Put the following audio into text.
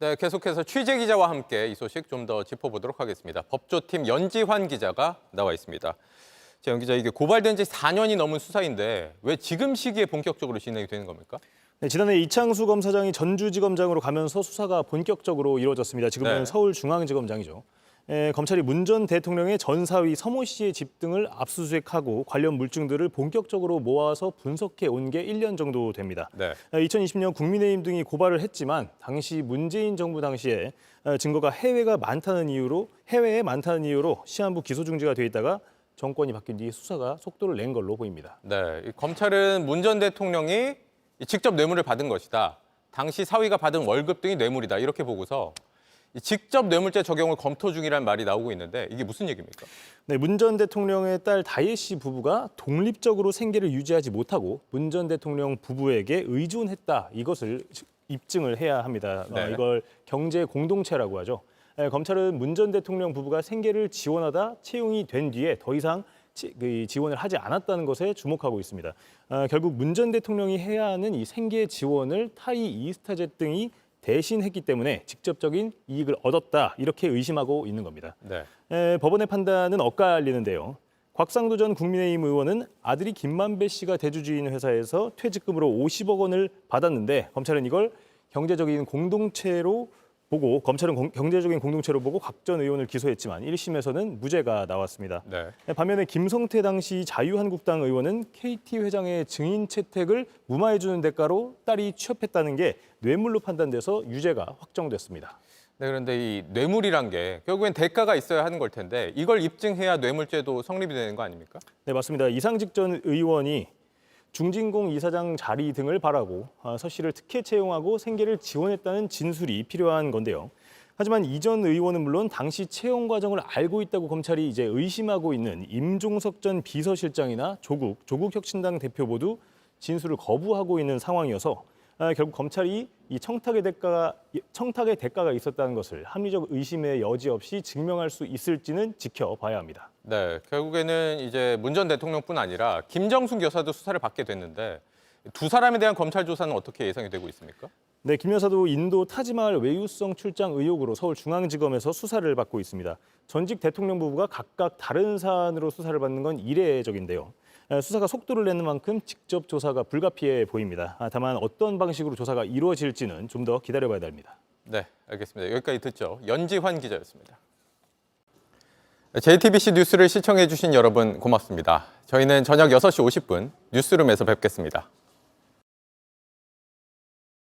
네, 계속해서 취재 기자와 함께 이 소식 좀 더 짚어보도록 하겠습니다. 법조팀 연지환 기자가 나와 있습니다. 연 기자, 이게 고발된 지 4년이 넘은 수사인데 왜 지금 시기에 본격적으로 진행이 되는 겁니까? 네, 지난해 이창수 검사장이 전주지검장으로 가면서 수사가 본격적으로 이루어졌습니다. 지금은 네. 서울중앙지검장이죠. 검찰이 문 전 대통령의 전 사위 서모 씨의 집 등을 압수수색하고 관련 물증들을 본격적으로 모아서 분석해 온 게 1년 정도 됩니다. 네. 2020년 국민의힘 등이 고발을 했지만 당시 문재인 정부 당시에 증거가 해외에 많다는 이유로 시한부 기소 중지가 돼 있다가 정권이 바뀐 뒤 수사가 속도를 낸 걸로 보입니다. 네, 검찰은 문 전 대통령이 직접 뇌물을 받은 것이다. 당시 사위가 받은 월급 등이 뇌물이다. 이렇게 보고서 직접 뇌물죄 적용을 검토 중이라는 말이 나오고 있는데 이게 무슨 얘기입니까? 네, 문 전 대통령의 딸 다혜 씨 부부가 독립적으로 생계를 유지하지 못하고 문 전 대통령 부부에게 의존했다. 이것을 입증을 해야 합니다. 네. 이걸 경제 공동체라고 하죠. 검찰은 문 전 대통령 부부가 생계를 지원하다 채용이 된 뒤에 더 이상 지원을 하지 않았다는 것에 주목하고 있습니다. 결국 문 전 대통령이 해야 하는 이 생계 지원을 타이 이스타젯 등이 대신했기 때문에 직접적인 이익을 얻었다 이렇게 의심하고 있는 겁니다. 네. 법원의 판단은 엇갈리는데요. 곽상도 전 국민의힘 의원은 아들이 김만배 씨가 대주주인 회사에서 퇴직금으로 50억 원을 받았는데 검찰은 이걸 경제적인 공동체로 보고 곽 전 의원을 기소했지만 1심에서는 무죄가 나왔습니다. 네. 반면에 김성태 당시 자유한국당 의원은 KT 회장의 증인 채택을 무마해주는 대가로 딸이 취업했다는 게 뇌물로 판단돼서 유죄가 확정됐습니다. 네, 그런데 이 뇌물이란 게 결국엔 대가가 있어야 하는 걸 텐데 이걸 입증해야 뇌물죄도 성립이 되는 거 아닙니까? 네, 맞습니다. 이상직 전 의원이 중진공 이사장 자리 등을 바라고 서 씨를 특혜 채용하고 생계를 지원했다는 진술이 필요한 건데요. 하지만 이 전 의원은 물론 당시 채용 과정을 알고 있다고 검찰이 이제 의심하고 있는 임종석 전 비서실장이나 조국혁신당 대표 모두 진술을 거부하고 있는 상황이어서 결국 검찰이 이 청탁의 대가가 있었다는 것을 합리적 의심의 여지 없이 증명할 수 있을지는 지켜봐야 합니다. 네, 결국에는 이제 문 전 대통령뿐 아니라 김정순 여사도 수사를 받게 됐는데 두 사람에 대한 검찰 조사는 어떻게 예상이 되고 있습니까? 네, 김 여사도 인도 타지마할 외유성 출장 의혹으로 서울중앙지검에서 수사를 받고 있습니다. 전직 대통령 부부가 각각 다른 사안으로 수사를 받는 건 이례적인데요. 수사가 속도를 내는 만큼 직접 조사가 불가피해 보입니다. 다만 어떤 방식으로 조사가 이루어질지는 좀 더 기다려봐야 됩니다. 네, 알겠습니다. 여기까지 듣죠. 연지환 기자였습니다. JTBC 뉴스를 시청해 주신 여러분 고맙습니다. 저희는 저녁 6시 50분 뉴스룸에서 뵙겠습니다.